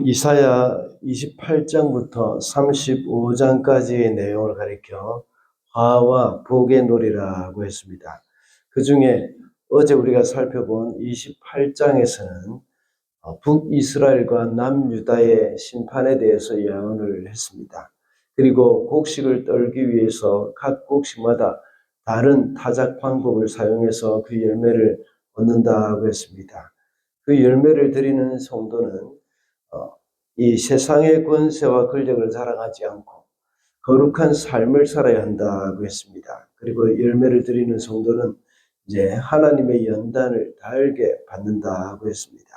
이사야 28장부터 35장까지의 내용을 가리켜 화와 복의 놀이라고 했습니다. 그 중에 어제 우리가 살펴본 28장에서는 북이스라엘과 남유다의 심판에 대해서 예언을 했습니다. 그리고 곡식을 떨기 위해서 각 곡식마다 다른 타작 방법을 사용해서 그 열매를 얻는다고 했습니다. 그 열매를 드리는 성도는 이 세상의 권세와 권력을 자랑하지 않고 거룩한 삶을 살아야 한다고 했습니다. 그리고 열매를 드리는 성도는 이제 하나님의 연단을 달게 받는다고 했습니다.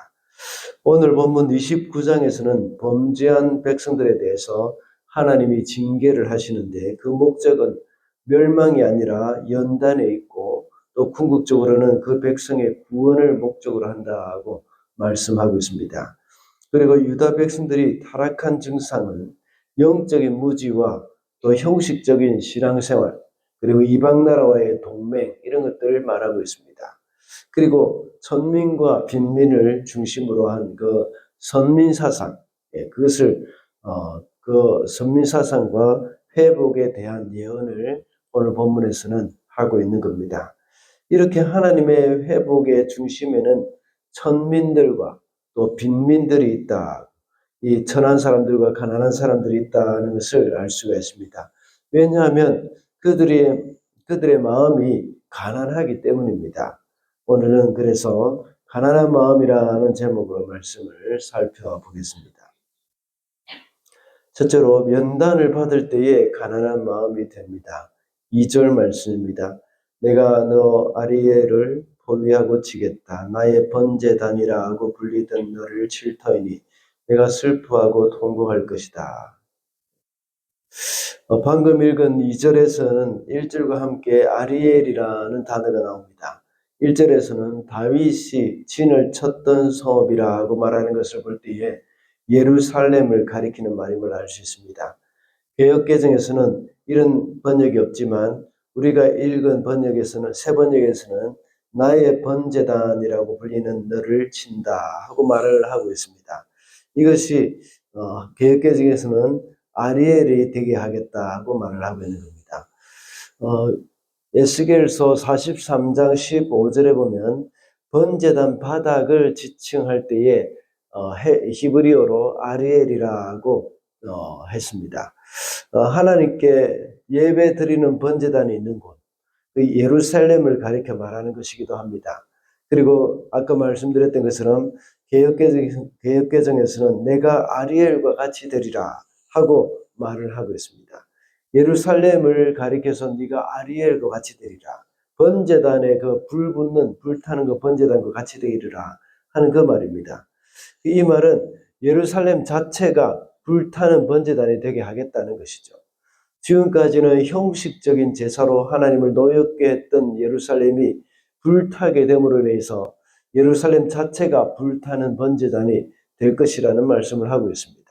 오늘 본문 29장에서는 범죄한 백성들에 대해서 하나님이 징계를 하시는데 그 목적은 멸망이 아니라 연단에 있고 또 궁극적으로는 그 백성의 구원을 목적으로 한다고 말씀하고 있습니다. 그리고 유다 백성들이 타락한 증상은 영적인 무지와 또 형식적인 신앙생활, 그리고 이방 나라와의 동맹, 이런 것들을 말하고 있습니다. 그리고 선민과 빈민을 중심으로 한 그 선민사상, 그것을 그 선민사상과 회복에 대한 예언을 오늘 본문에서는 하고 있는 겁니다. 이렇게 하나님의 회복의 중심에는 천민들과 또 빈민들이 있다. 이 천한 사람들과 가난한 사람들이 있다는 것을 알 수가 있습니다. 왜냐하면 그들의 마음이 가난하기 때문입니다. 오늘은 그래서 가난한 마음이라는 제목으로 말씀을 살펴보겠습니다. 첫째로 연단을 받을 때에 가난한 마음이 됩니다. 2절 말씀입니다. 내가 너 아리엘을 포위하고 치겠다. 나의 번제단이라 하고 불리던 너를 칠 터이니 내가 슬퍼하고 통곡할 것이다. 방금 읽은 2절에서는 1절과 함께 아리엘이라는 단어가 나옵니다. 1절에서는 다윗이 진을 쳤던 성읍이라고 말하는 것을 볼 때에 예루살렘을 가리키는 말임을 알 수 있습니다. 개역개정에서는 이런 번역이 없지만 우리가 읽은 번역에서는 새 번역에서는 나의 번제단이라고 불리는 너를 친다 하고 말을 하고 있습니다. 이것이 개역개정에서는 아리엘이 되게 하겠다고 말을 하고 있는 겁니다. 에스겔서 43장 15절에 보면 번제단 바닥을 지칭할 때에 히브리어로 아리엘이라고 했습니다. 하나님께 예배 드리는 번제단이 있는 곳, 그 예루살렘을 가리켜 말하는 것이기도 합니다. 그리고 아까 말씀드렸던 것처럼 개역개정에서는 내가 아리엘과 같이 되리라 하고 말을 하고 있습니다. 예루살렘을 가리켜서 네가 아리엘과 같이 되리라. 번제단에 그 불타는 그 번제단과 같이 되리라 하는 그 말입니다. 이 말은 예루살렘 자체가 불타는 번제단이 되게 하겠다는 것이죠. 지금까지는 형식적인 제사로 하나님을 노엽게 했던 예루살렘이 불타게 됨으로 인해서 예루살렘 자체가 불타는 번제단이 될 것이라는 말씀을 하고 있습니다.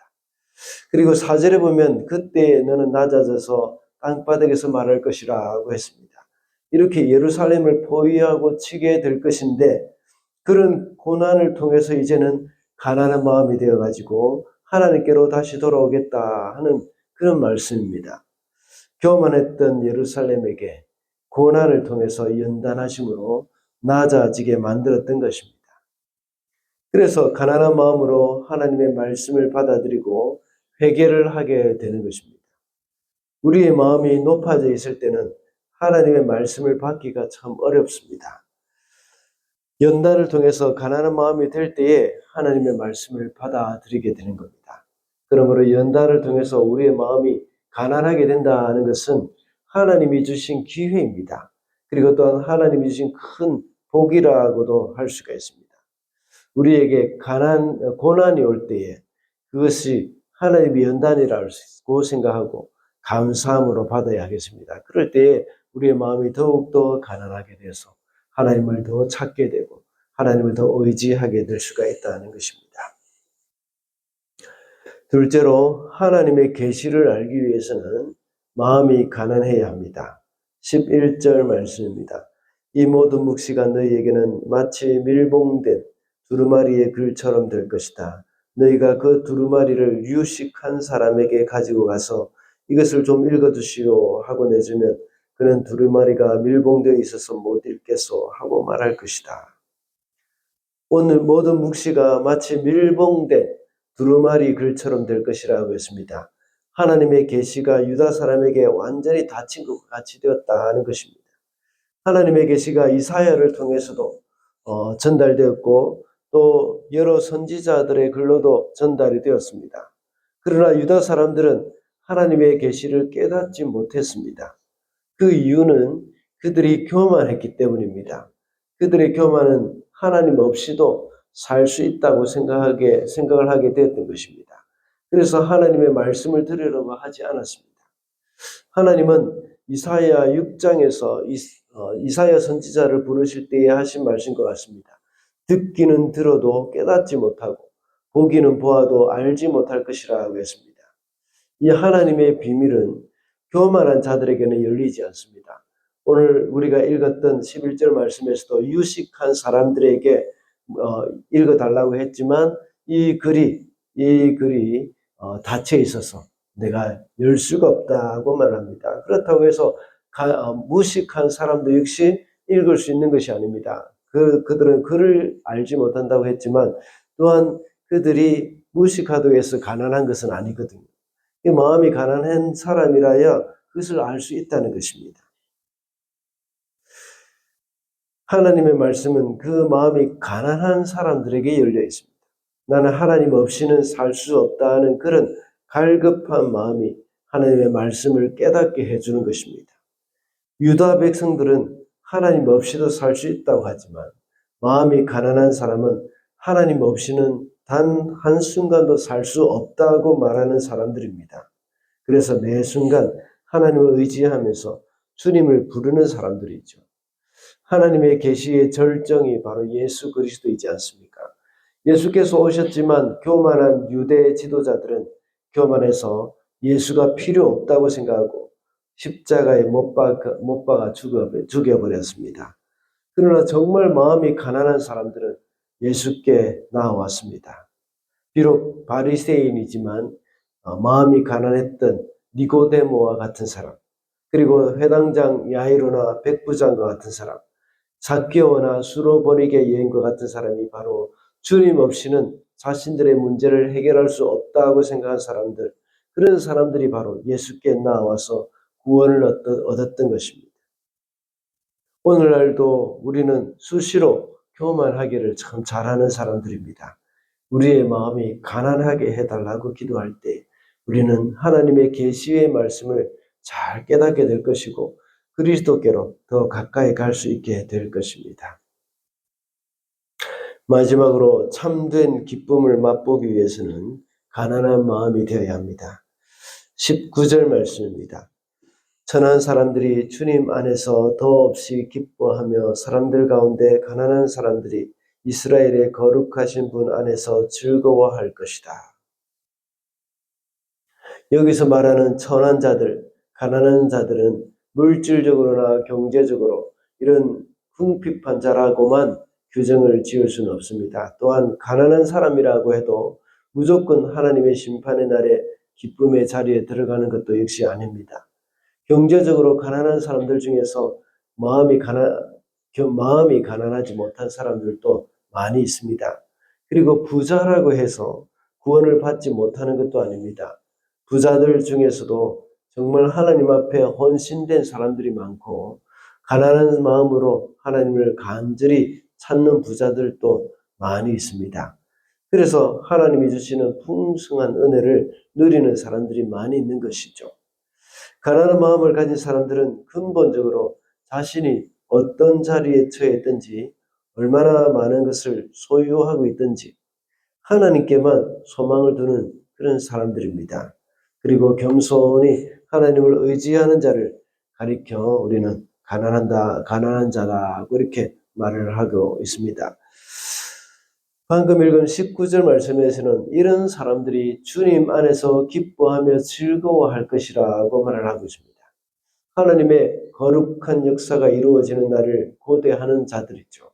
그리고 4절에 보면 그때 너는 낮아져서 땅바닥에서 말할 것이라고 했습니다. 이렇게 예루살렘을 포위하고 치게 될 것인데 그런 고난을 통해서 이제는 가난한 마음이 되어가지고 하나님께로 다시 돌아오겠다 하는 그런 말씀입니다. 교만했던 예루살렘에게 고난을 통해서 연단하심으로 낮아지게 만들었던 것입니다. 그래서 가난한 마음으로 하나님의 말씀을 받아들이고 회개를 하게 되는 것입니다. 우리의 마음이 높아져 있을 때는 하나님의 말씀을 받기가 참 어렵습니다. 연단을 통해서 가난한 마음이 될 때에 하나님의 말씀을 받아들이게 되는 겁니다. 그러므로 연단을 통해서 우리의 마음이 가난하게 된다는 것은 하나님이 주신 기회입니다. 그리고 또한 하나님이 주신 큰 복이라고도 할 수가 있습니다. 우리에게 고난이 올 때에 그것이 하나님의 연단이라고 생각하고 감사함으로 받아야 하겠습니다. 그럴 때에 우리의 마음이 더욱더 가난하게 돼서 하나님을 더 찾게 되고 하나님을 더 의지하게 될 수가 있다는 것입니다. 둘째로 하나님의 계시를 알기 위해서는 마음이 가난해야 합니다. 11절 말씀입니다. 이 모든 묵시가 너희에게는 마치 밀봉된 두루마리의 글처럼 될 것이다. 너희가 그 두루마리를 유식한 사람에게 가지고 가서 이것을 좀 읽어두시오 하고 내주면 그는 두루마리가 밀봉되어 있어서 못 읽겠소 하고 말할 것이다. 오늘 모든 묵시가 마치 밀봉된 두루마리 글처럼 될 것이라고 했습니다. 하나님의 계시가 유다 사람에게 완전히 닫힌 것 같이 되었다는 것입니다. 하나님의 계시가 이사야를 통해서도 전달되었고 또 여러 선지자들의 글로도 전달이 되었습니다. 그러나 유다 사람들은 하나님의 계시를 깨닫지 못했습니다. 그 이유는 그들이 교만했기 때문입니다. 그들의 교만은 하나님 없이도 살 수 있다고 생각을 하게 되었던 것입니다. 그래서 하나님의 말씀을 들으려고 하지 않았습니다. 하나님은 이사야 6장에서 이사야 선지자를 부르실 때에 하신 말씀인 것 같습니다. 듣기는 들어도 깨닫지 못하고 보기는 보아도 알지 못할 것이라고 했습니다. 이 하나님의 비밀은 교만한 자들에게는 열리지 않습니다. 오늘 우리가 읽었던 11절 말씀에서도 유식한 사람들에게 읽어달라고 했지만 이 글이 닫혀 있어서 내가 열 수가 없다고 말합니다. 그렇다고 해서 무식한 사람도 역시 읽을 수 있는 것이 아닙니다. 그들은 글을 알지 못한다고 했지만 또한 그들이 무식하다고 해서 가난한 것은 아니거든요. 마음이 가난한 사람이라야 그것을 알 수 있다는 것입니다. 하나님의 말씀은 그 마음이 가난한 사람들에게 열려 있습니다. 나는 하나님 없이는 살 수 없다는 그런 갈급한 마음이 하나님의 말씀을 깨닫게 해주는 것입니다. 유다 백성들은 하나님 없이도 살 수 있다고 하지만 마음이 가난한 사람은 하나님 없이는 단 한순간도 살 수 없다고 말하는 사람들입니다. 그래서 매 순간 하나님을 의지하면서 주님을 부르는 사람들이죠. 하나님의 계시의 절정이 바로 예수 그리스도이지 않습니까? 예수께서 오셨지만 교만한 유대 지도자들은 교만해서 예수가 필요 없다고 생각하고 십자가에 못 박아 죽여버렸습니다. 그러나 정말 마음이 가난한 사람들은 예수께 나와왔습니다. 비록 바리새인이지만 마음이 가난했던 니고데모와 같은 사람, 그리고 회당장 야이로나 백부장과 같은 사람, 삭개오나 수로보니게 여인과 같은 사람이 바로 주님 없이는 자신들의 문제를 해결할 수 없다고 생각한 사람들, 그런 사람들이 바로 예수께 나와서 구원을 얻었던 것입니다. 오늘날도 우리는 수시로 교만하기를 참 잘하는 사람들입니다. 우리의 마음이 가난하게 해달라고 기도할 때 우리는 하나님의 계시의 말씀을 잘 깨닫게 될 것이고 그리스도께로 더 가까이 갈 수 있게 될 것입니다. 마지막으로 참된 기쁨을 맛보기 위해서는 가난한 마음이 되어야 합니다. 19절 말씀입니다. 천한 사람들이 주님 안에서 더없이 기뻐하며 사람들 가운데 가난한 사람들이 이스라엘의 거룩하신 분 안에서 즐거워할 것이다. 여기서 말하는 천한 자들, 가난한 자들은 물질적으로나 경제적으로 이런 궁핍한 자라고만 규정을 지을 수는 없습니다. 또한 가난한 사람이라고 해도 무조건 하나님의 심판의 날에 기쁨의 자리에 들어가는 것도 역시 아닙니다. 경제적으로 가난한 사람들 중에서 마음이 가난하지 못한 사람들도 많이 있습니다. 그리고 부자라고 해서 구원을 받지 못하는 것도 아닙니다. 부자들 중에서도 정말 하나님 앞에 헌신된 사람들이 많고 가난한 마음으로 하나님을 간절히 찾는 부자들도 많이 있습니다. 그래서 하나님이 주시는 풍성한 은혜를 누리는 사람들이 많이 있는 것이죠. 가난한 마음을 가진 사람들은 근본적으로 자신이 어떤 자리에 처했든지 얼마나 많은 것을 소유하고 있든지 하나님께만 소망을 두는 그런 사람들입니다. 그리고 겸손히 하나님을 의지하는 자를 가리켜 우리는 가난한 자라고 이렇게 말을 하고 있습니다. 방금 읽은 19절 말씀에서는 이런 사람들이 주님 안에서 기뻐하며 즐거워할 것이라고 말을 하고 있습니다. 하나님의 거룩한 역사가 이루어지는 날을 고대하는 자들이죠.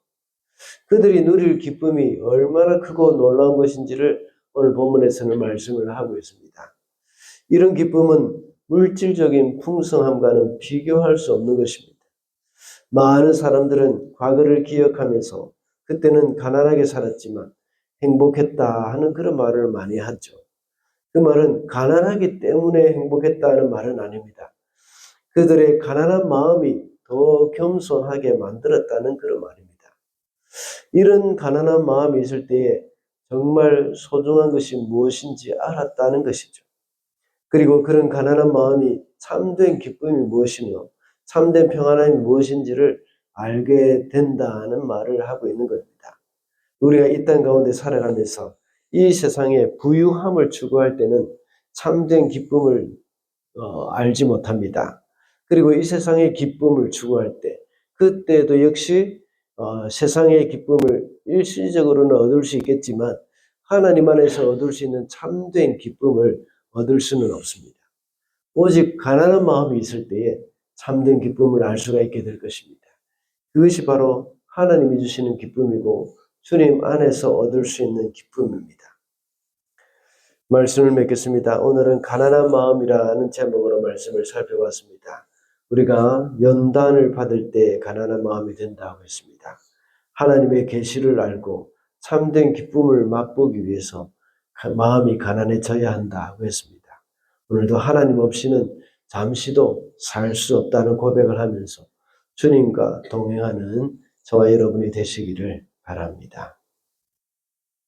그들이 누릴 기쁨이 얼마나 크고 놀라운 것인지를 오늘 본문에서는 말씀을 하고 있습니다. 이런 기쁨은 물질적인 풍성함과는 비교할 수 없는 것입니다. 많은 사람들은 과거를 기억하면서 그때는 가난하게 살았지만 행복했다 하는 그런 말을 많이 하죠. 그 말은 가난하기 때문에 행복했다는 말은 아닙니다. 그들의 가난한 마음이 더 겸손하게 만들었다는 그런 말입니다. 이런 가난한 마음이 있을 때에 정말 소중한 것이 무엇인지 알았다는 것이죠. 그리고 그런 가난한 마음이 참된 기쁨이 무엇이며 참된 평안함이 무엇인지를 알게 된다는 말을 하고 있는 겁니다. 우리가 이 땅 가운데 살아가면서 이 세상의 부유함을 추구할 때는 참된 기쁨을 알지 못합니다. 그리고 이 세상의 기쁨을 추구할 때 그때도 역시 세상의 기쁨을 일시적으로는 얻을 수 있겠지만 하나님 안에서 얻을 수 있는 참된 기쁨을 얻을 수는 없습니다. 오직 가난한 마음이 있을 때에 참된 기쁨을 알 수가 있게 될 것입니다. 그것이 바로 하나님이 주시는 기쁨이고 주님 안에서 얻을 수 있는 기쁨입니다. 말씀을 맺겠습니다. 오늘은 가난한 마음이라는 제목으로 말씀을 살펴봤습니다. 우리가 연단을 받을 때 가난한 마음이 된다고 했습니다. 하나님의 계시를 알고 참된 기쁨을 맛보기 위해서 마음이 가난해져야 한다고 했습니다. 오늘도 하나님 없이는 잠시도 살 수 없다는 고백을 하면서 주님과 동행하는 저와 여러분이 되시기를 바랍니다.